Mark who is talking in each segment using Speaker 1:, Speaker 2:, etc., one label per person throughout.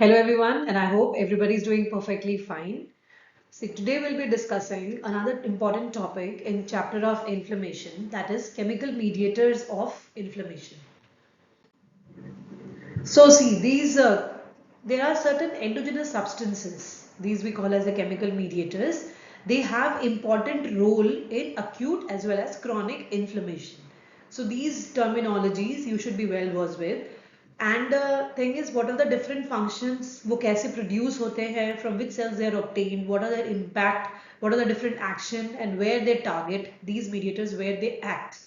Speaker 1: Hello everyone, and I hope everybody is doing perfectly fine. So today we'll be discussing another important topic in chapter of inflammation, that is chemical mediators of inflammation. So see, there are certain endogenous substances, these we call as the chemical mediators. They have important role in acute as well as chronic inflammation. So these terminologies you should be well versed with. And the thing is, what are the different functions, वो कैसे produce होते हैं, from which cells they are obtained, what are their impact, what are the different action and where they target, these mediators, where they act.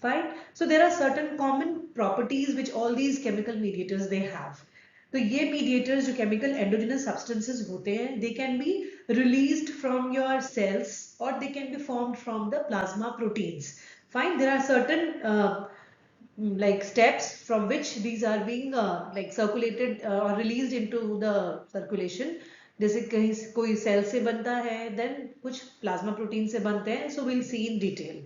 Speaker 1: Fine. So there are certain common properties which all these chemical mediators they have. तो ये mediators जो chemical endogenous substances होते हैं, they can be released from your cells or they can be formed from the plasma proteins. Fine. There are certain like steps from which these are being like circulated or released into the circulation. जैसे कहीं कोई cell से बनता है, then कुछ plasma protein से बनते हैं. So we'll see in detail.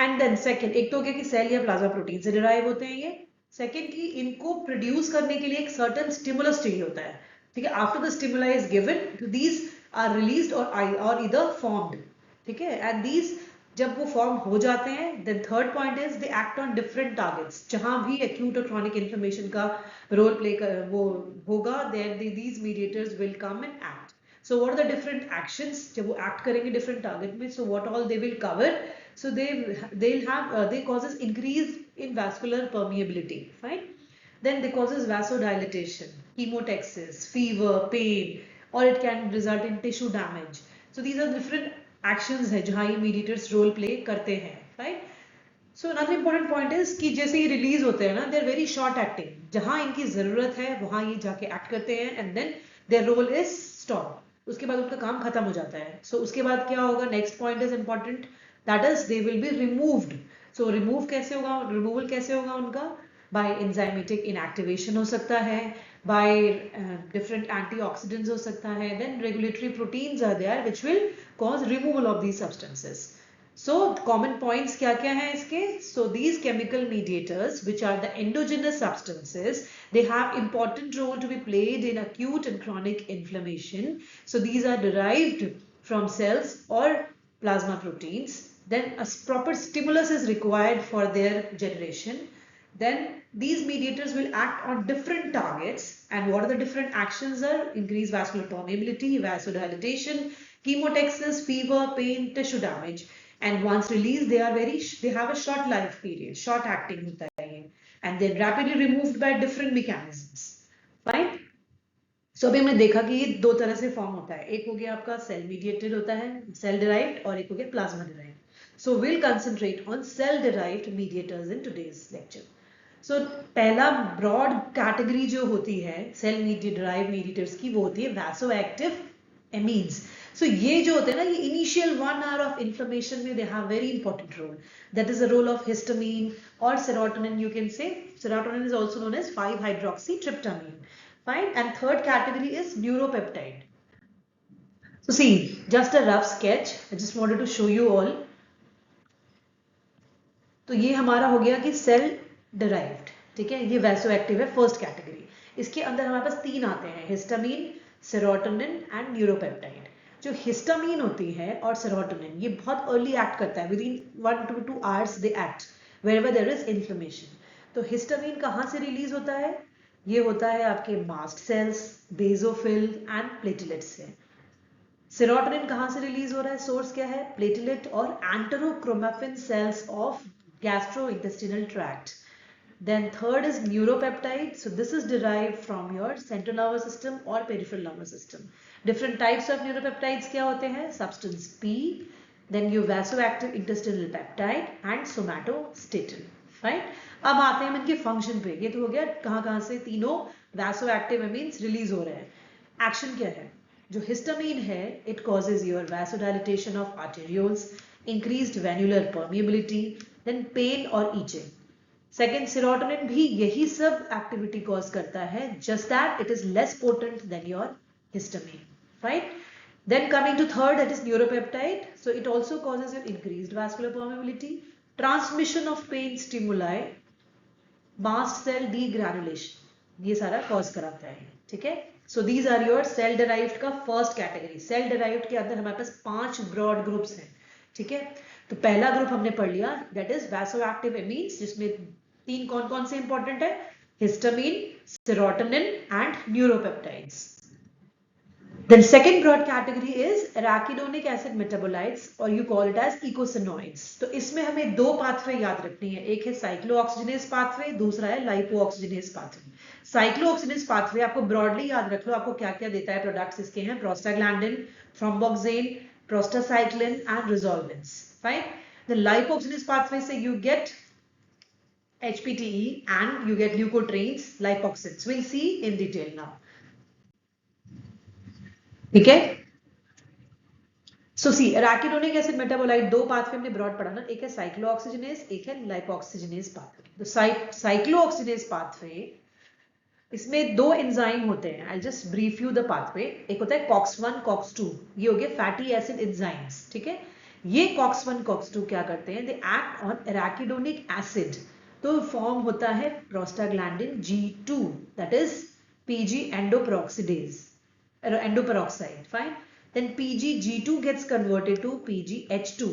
Speaker 1: And then second, एक तो हो गया कि सेल या प्लाज्मा प्रोटीन से डिराइव होते हैं ये. सेकंड कि इनको प्रोड्यूस करने के लिए एक सर्टेन स्टिमुलस चाहिए होता है. ठीक है, after the stimuli is given these are released और इधर फॉर्म्ड. ठीक है, एंड दीज जब वो फॉर्म हो जाते हैं, then third point is they act on different targets. जहां भी एक्यूट और क्रॉनिक इन्फ्लेमेशन का रोल प्ले कर वो होगा, there these mediators will come and act. So what are the different actions जब वो act करेंगे different target में? So what all they will cover? So they causes increase in vascular permeability. Fine. Then they causes vasodilation, chemotaxis, fever, pain, or it can result in tissue damage. So these are different actions है जहाँ ये mediators role play करते हैं. Fine. So another important point is कि जैसे ये release होते हैं ना, they're very short acting. जहाँ इनकी ज़रूरत है वहाँ ये जाके act करते हैं and then their role is stopped. उसके बाद उनका काम खत्म हो जाता है. So उसके बाद क्या होगा? Next point is important. That is they will be removed. So remove कैसे होगा? Removal कैसे होगा उनका? By enzymatic inactivation हो सकता है, by different antioxidants हो सकता है, then regulatory proteins are there which will cause removal of these substances. So common points क्या क्या हैं इसके? So these chemical mediators which are the endogenous substances, they have important role to be played in acute and chronic inflammation. So these are derived from cells or plasma proteins. Then a proper stimulus is required for their generation. Then these mediators will act on different targets, and what are the different actions are? Increased vascular permeability, vasodilation, chemotaxis, fever, pain, tissue damage. And once released, they have a short life period, short acting होता है ये, and then rapidly removed by different mechanisms. Fine. So अभी हमने देखा कि ये दो तरह से फॉर्म होता है. एक हो गया आपका सेल मीडिएटेड होता है, सेल डिराइव्ड, और एक हो गया plasma derived. So we'll concentrate on cell derived mediators in today's lecture. So पहला ब्रॉड कैटेगरी जो होती है सेल डिराइव्ड मीडिएटर्स की, वो होती है वैसोएक्टिव एमीन्स. So ये जो होते हैं ना, ये initial 1 hour of inflammation में they have very important role. That is the role of histamine or serotonin, you can say. Serotonin is also known as 5-hydroxytryptamine. Fine. And third category is neuropeptide. So see, just a rough sketch. I just wanted to show you all. तो ये हमारा हो गया कि cell derived. ठीक है, ये वैसोएक्टिव है, फर्स्ट कैटेगरी. इसके अंदर हमारे पास तीन आते हैं, हिस्टामिन, सेरोटोनिन एंड न्यूरोपेप्टाइड. जो हिस्टामिन होती है और सेरोटोनिन, ये बहुत अर्ली एक्ट करता है, within 1 to 2 hours they act wherever there is inflammation. तो हिस्टामिन कहाँ से रिलीज होता है? ये होता है आपके mast cells, basophil and platelet से. सेरोटोनिन कहाँ से रिलीज हो रहा है? सोर्स क्या है? प्लेटलेट और enterochromaffin cells of gastrointestinal tract. Then third is neuropeptide. So this is derived from your central nervous system or peripheral nervous system. Different types of neuropeptides क्या होते हैं? Substance P, then your vasoactive intestinal peptide and somatostatin. Right? अब आते हैं इनके function पे. ये तो हो गया कहाँ कहाँ से तीनों vasoactive amines रिलीज हो रहे हैं. एक्शन क्या है? जो हिस्टामिन है, it causes your vasodilation of arterioles, increased venular permeability, then pain और itching. Second, serotonin भी यही सब activity cause करता है, just that it is less potent than your histamine. Right? Then coming to third, that is neuropeptide. So it also causes your increased vascular permeability, transmission of pain stimuli, mast cell degranulation. ये सारा cause कराता है, ठीक है। So these are your cell derived का first category. Cell derived के अंदर हमारे पास 5 ब्रॉड ग्रुप्स हैं, ठीक है। तो पहला ग्रुप हमने पढ़ लिया, दैट इज वैसोएक्टिव एमीन्स, जिसमें 3 कौन कौन से इंपॉर्टेंट है, histamine, serotonin and neuropeptides. Then second broad category is arachidonic acid metabolites or you call it as eicosanoids. तो इसमें हमें 2 पाथवे याद रखनी है, एक है साइक्लोऑक्सीजनेस पाथवे, दूसरा है लाइपोऑक्सीजनेस पाथवे। साइक्लोऑक्सीजनेस पाथवे आपको ब्रॉडली याद रख लो, आपको क्या क्या देता है, प्रोडक्ट्स इसके हैं prostaglandin, thromboxane, prostacyclin and resolvins, fine. The lipoxygenase pathway से you get HPTE and you get leukotrienes, lipoxygens. We'll see in detail now. ठीक है। सो सी एराकिडोनिक एसिड मेटाबोलाइट 2 पाथवे हमने ब्रॉड पढ़ा ना, एक है साइक्लोऑक्सीजनेस, एक है लाइपोऑक्सीजनेस पाथवे। तो साइक्लोऑक्सीजनेस पाथवे, इसमें 2 एंजाइम होते हैं। I just brief you the pathway. एक होता है COX1 COX2, ये हो गए फैटी एसिड एंजाइम्स, ठीक है। ये COX1 COX2 क्या करते हैं, they act on arachidonic acid, तो फॉर्म होता है prostaglandin G2, that is PG endoperoxidase, endoperoxide, fine. Then PGG2 gets converted to PGH2,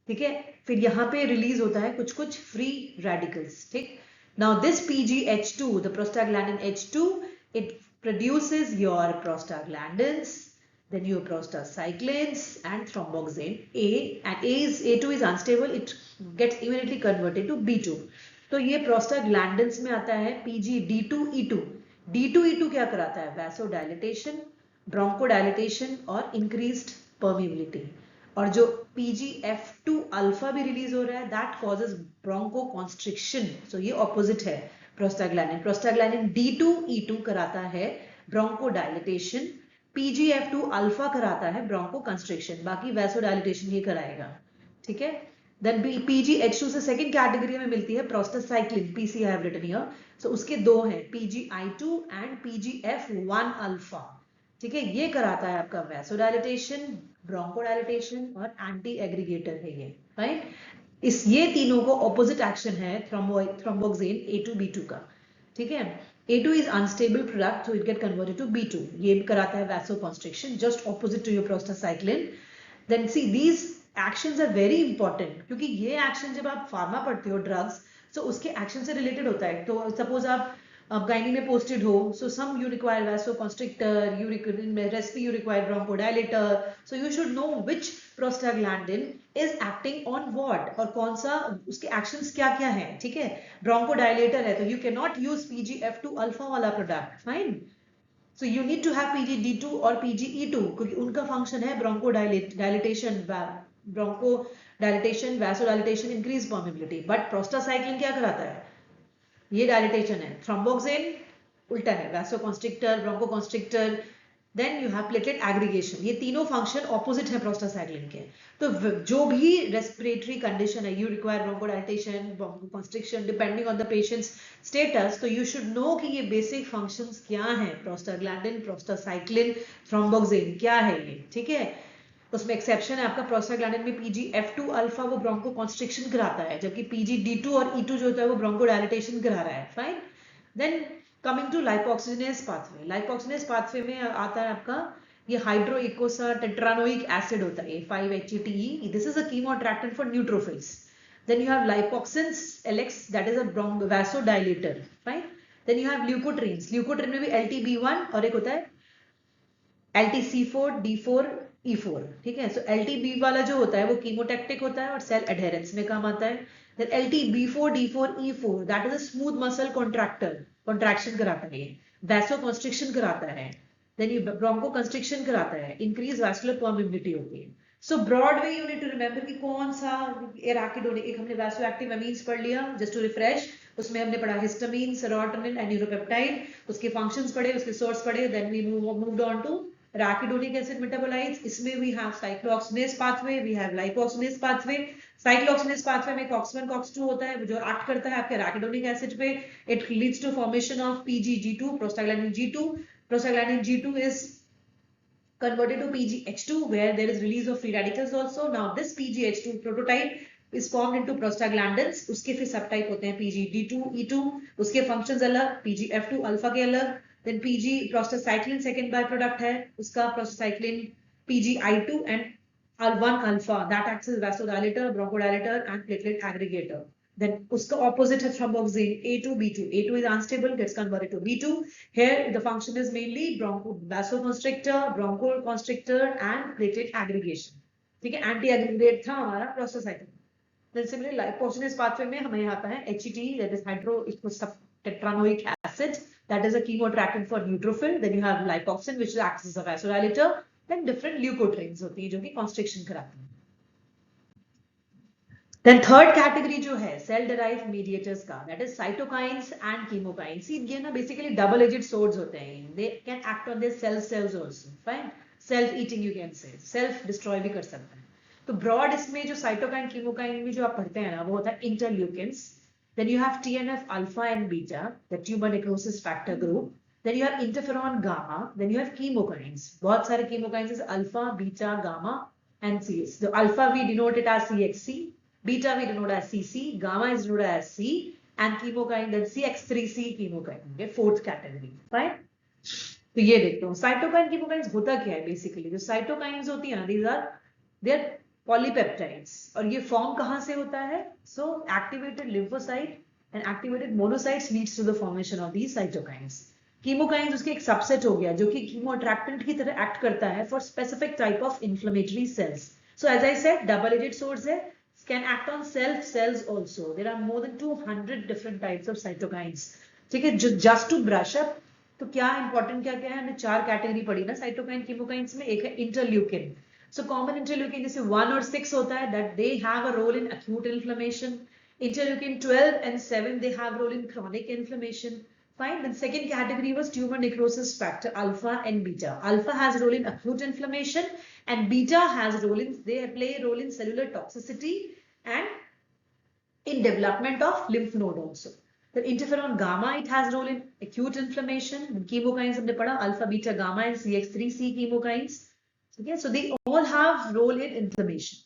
Speaker 1: ठीक है। फिर यहाँ पे रिलीज होता है कुछ कुछ फ्री रेडिकल्स, ठीक। Now this PGH2, the prostaglandin H2, it produces your prostaglandins, then your prostacyclins and thromboxane A, and A2 is unstable, it gets immediately converted to B2। तो ये prostaglandins में आता है PGD2E2। D2E2 क्या कराता है, वैसोडाइलेटेशन, ब्रोंकोडाइलेटेशन और इंक्रीज्ड परमिबिलिटी। और जो PGF2 अल्फा भी रिलीज हो रहा है, दैट कॉजेज ब्रोंकोकॉन्स्ट्रिक्शन। सो ये ऑपोजिट है प्रोस्टाग्लैंडिन। प्रोस्टाग्लैंडिन D2E2 कराता है ब्रोंकोडाइलेटेशन, PGF2 अल्फा कराता है ब्रोंकोकॉन्स्ट्रिक्शन, बाकी वैसोडाइलेटेशन ये कराएगा, ठीक है। देन PGH2 से सेकंड कैटेगरी में मिलती है prostacyclin, PC I have written here. So उसके 2 हैं, PGI2 एंड PGF1 अल्फा, ठीक है। ये कराता है आपका वैसोडाइलेटेशन, ब्रोंकोडाइलेटेशन और एंटी एग्रीगेटर है ये, राइट। इस ये तीनों को ऑपोजिट एक्शन है थ्रोम्बोक्सेन A2B2 का, ठीक है। A2 is unstable product, so it get converted to B2. ये कराता है vasoconstriction, just opposite to your prostacyclin. Then see these actions are very important, क्योंकि ये action जब आप फार्मा पढ़ते हो ड्रग्स, तो उसके एक्शन से रिलेटेड होता है। तो सपोज आप गायनी में पोस्टेड हो, so some you require vasoconstrictor, rest you require bronchodilator, so you should know which prostaglandin is acting on what, और कौन सा उसके एक्शंस क्या क्या हैं, ठीक है। ब्रोंकोडाइलेटर है तो you cannot use PGF2 alpha वाला product, fine. So you need to have PGD2 और PGE2, क्योंकि उनका फंक्शन है bronchodilatation, bronchodilatation, vasodilatation, increase permeability. But prostacyclin क्या कराता है, ये डायलेटेशन है। थ्रोम्बोक्सेन उल्टा है, vasoconstrictor, bronchoconstrictor. Then you have platelet aggregation, ये तीनों फंक्शन ऑपोजिट है प्रोस्टासाइक्लिन के। तो जो भी रेस्पिरेटरी कंडीशन है, you require bronchodilatation, bronchoconstriction, depending on the patient's status, तो यू शुड नो कि ये बेसिक फंक्शंस क्या हैं, प्रोस्टाग्लैंडिन, प्रोस्टासाइक्लिन, थ्रोम्बोक्सेन क्या है ये, ठीक है। उसमें एक्सेप्शन है आपका प्रोस्टाग्लैंडिन में PGF2 अल्फा, वो ब्रोंकोकॉन्स्ट्रिक्शन कराता है, जबकि PGD2 और E2 जो होता है वो ब्रोंकोडाइलेटेशन करा रहा है, fine. Then coming to lipoxygenase pathway. Lipoxygenase pathway में आता है आपका ये हाइड्रोइकोसा टेट्रानोइक एसिड होता है, 5-HTE। This is a chemo attractant for neutrophils. Then you have lipoxins LX, that is a vasodilator, fine. Then you have leukotrienes, leukotriene में भी LTB1 और एक होता है LTC4 D4 E4, ठीक है। सो LTB वाला जो होता है वो कीमोटैक्टिक होता है और सेल एडहेरेंस में काम आता है। Then LTB4 D4 E4, that is a smooth muscle contractor, contraction कराता है, vasoconstriction कराता है, then ये bronchoconstriction कराता है, increase vascular permeability होती है। So broad way you need to remember कि कौन सा एराकिडोनिक, एक हमने vasoactive amines पढ़ लिया, just to refresh, उसमें हमने पढ़ा हिस्टामिन, सेरोटोनिन एंड न्यूरोपेप्टाइड, उसके फंक्शंस पढ़े, उसके सोर्स पढ़े। Then we moved on to arachidonic acid metabolites। इसमें we have cyclooxygenase pathway, we have lipoxygenase pathway। cyclooxygenase pathway में COX1 COX2 होता है जो एक्ट करता है आपके arachidonic acid पे। it leads to formation of PGG2, prostaglandin G2। prostaglandin G2 is converted to PGH2 where there is release of free radicals also। Now this PGH2 prototype is formed into prostaglandins. उसके फिर सब type होते हैं PGD2, E2, उसके functions अलग, PGF2 alpha के अलग, then PG prostacyclin second by product है उसका, prostacyclin PGI2 and 1 alpha that acts as vasodilator, bronchodilator and platelet aggregator. Then uska opposite है thromboxane A2 B2. A2 is unstable, gets converted to B2. Here the function is mainly vasoconstrictor, bronchoconstrictor and platelet aggregation. ठीक है, anti aggregate था हमारा prostacyclin. Then similarly lipoxygenase pathway में हमें आता है HET, that is hydroxytetranoic acid, that is a chemoattractant for neutrophil. Then you have lipoxin which acts as a vasodilator. Then different leukotrienes होती है जो कि constriction कराती हैं. Then third category जो है cell derived mediators का, that is cytokines and chemokines. See, ये ना basically double-edged swords होते हैं. They can act on their cells also. Fine. Self-eating you can say. Self-destroy भी कर सकते हैं. तो broad इसमें जो cytokine chemokine में जो आप पढ़ते हैं ना वो होता है interleukins. Then you have TNF alpha and beta, the tumor necrosis factor group. Then you have interferon gamma. Then you have chemokines. बहुत सारे chemokines is alpha, beta, gamma and CS. The alpha we denote it as CXC. Beta we denote as CC, gamma is denoted as C, and chemokine then CX3C chemokine. Okay, fourth category. Fine. तो ये देखते हो cytokine chemokines होता क्या है basically? जो cytokines होती है ना, these are their polypeptides. और ये form कहाँ से होता है? So activated lymphocyte and activated monocytes leads to the formation of these cytokines. Chemokines उसके एक subset हो गया जो कि chemoattractant की तरह act करता है for specific type of inflammatory cells. So as I said, double-edged swords है. Can act on cells also. There are more than 200 different types of cytokines. ठीक है, just to brush up, तो क्या important क्या क्या है, हमने 4 कैटेगरी पढ़ी ना cytokine chemokines में. एक है interleukin. So common interleukin जैसे 1 और 6 होता है, that they have a role in acute inflammation. Interleukin 12 and 7 they have role in chronic inflammation. Fine. Then second category was tumor necrosis factor alpha and beta. Alpha has role in acute inflammation and beta has role in, they play a role in cellular toxicity and in development of lymph node also. The interferon gamma, it has role in acute inflammation. The chemokines हमने पढ़ा alpha, beta, gamma and CX3C chemokines. Okay, so they all have role in inflammation.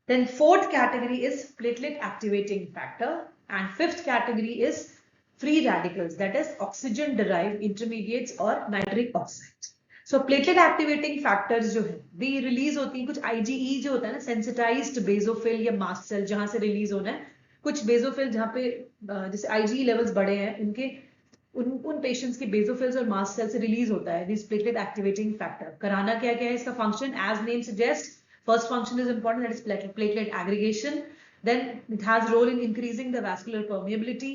Speaker 1: Then fourth category is platelet activating factor and fifth category is free radicals, that is oxygen derived intermediates or nitric oxide. So platelet activating factors जो है they release होती हैं कुछ IgE जो होता है ना sensitized basophil या mast cell जहां से release होना है, कुछ basophil जहां पे जैसे IgE levels बढ़े हैं उनके उन पेशेंट्स के बेसोफिल्स और मास्ट सेल से रिलीज होता है दिस प्लेटलेट एक्टिवेटिंग फैक्टर. कराना क्या क्या है इसका function, as name suggest first function is important, that is platelet aggregation. Then it has role in increasing the vascular permeability.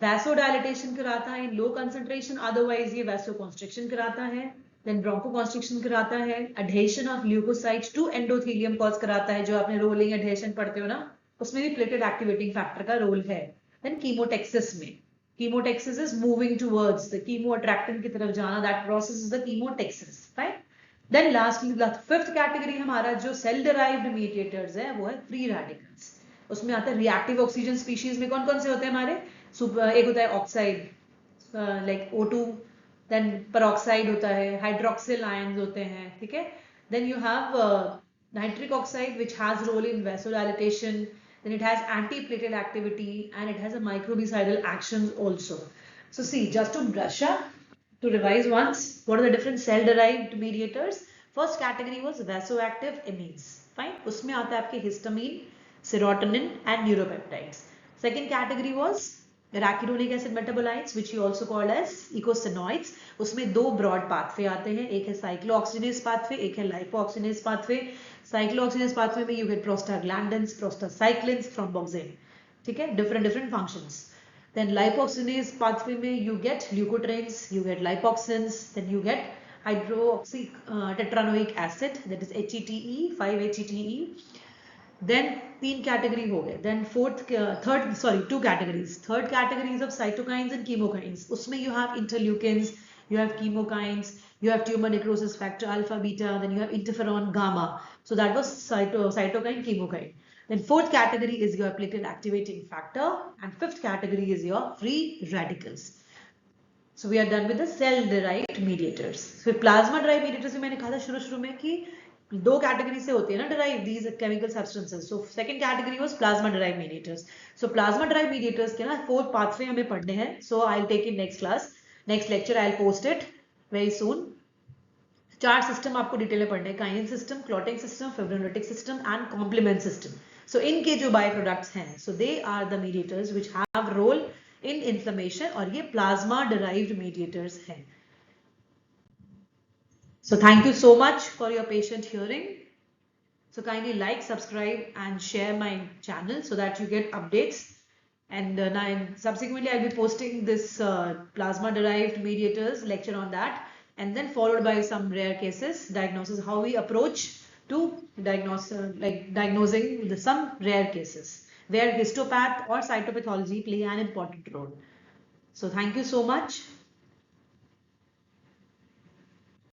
Speaker 1: Vasodilatation कराता है इन लो कंसंट्रेशन, अदरवाइज ये वैसोकॉन्स्ट्रिक्शन कराता है. देन ब्रोंकोकॉन्स्ट्रिक्शन कराता है. Adhesion of leukocyte to endothelium cause कराता है, जो आपने रोलिंग एडहेशन पढ़ते हो ना उसमें भी प्लेटलेट एक्टिवेटिंग फैक्टर का रोल है. देन कीमोटेक्सिस में, chemotaxis is moving towards the chemoattractant की तरफ जाना, that process is the chemotaxis. Fine. Then lastly fifth category हमारा जो cell derived mediators है वो है free radicals. उसमें आता है reactive oxygen species में कौन कौन से होते हैं हमारे, एक होता है oxide like O2, then peroxide होता है, hydroxyl ions होते हैं, ठीक है. Then you have nitric oxide which has role in vasodilatation. Then it has anti-platelet activity and it has a microbicidal actions also. So see, just to brush up, to revise once, what are the different cell-derived mediators? First category was vasoactive amines. Fine. उसमें आता है आपके histamine, serotonin and neuropeptides. Second category was arachidonic acid metabolites, which you also call as eicosanoids. उसमें दो broad pathway आते हैं, एक है cyclooxygenase pathway, एक है lipoxygenase pathway. Cyclooxygenase pathway में you get prostaglandins, prostacyclins, thromboxane. ठीक है, different functions. Then lipoxygenase pathway में you get leukotrienes, you get lipoxins, then you get hydroxytetranoic acid, that is HETE, 5-HETE. Then तीन category हो गए. Then two categories. Third categories of cytokines and chemokines. उसमें you have interleukins, you have chemokines, you have tumor necrosis factor alpha, beta, then you have interferon gamma. So that was cytokine, chemokine. Then fourth category is your platelet activating factor and fifth category is your free radicals. So we are done with the cell derived mediators. So plasma derived mediators में मैंने कहा था शुरू में कि दो category से होते हैं ना derive these chemical substances. So second category was plasma derive mediators. So plasma derive mediators के ना 4 पाथवे हमें पढ़ने हैं. So I will take in next class, next lecture I will post it very soon. 4 system आपको detail में पढ़ने हैं, kinin system, clotting system, fibrinolytic system and complement system. So इनके जो बाय प्रोडक्ट्स हैं, so they are the mediators which have role in inflammation, और ये plasma derived mediators हैं. So thank you so much for your patient hearing. So kindly like, subscribe and share my channel so that you get updates. And subsequently I'll be posting this plasma derived mediators lecture on that, and then followed by some rare cases diagnosis, how we approach to diagnose diagnosing some rare cases where histopath or cytopathology play an important role. So thank you so much.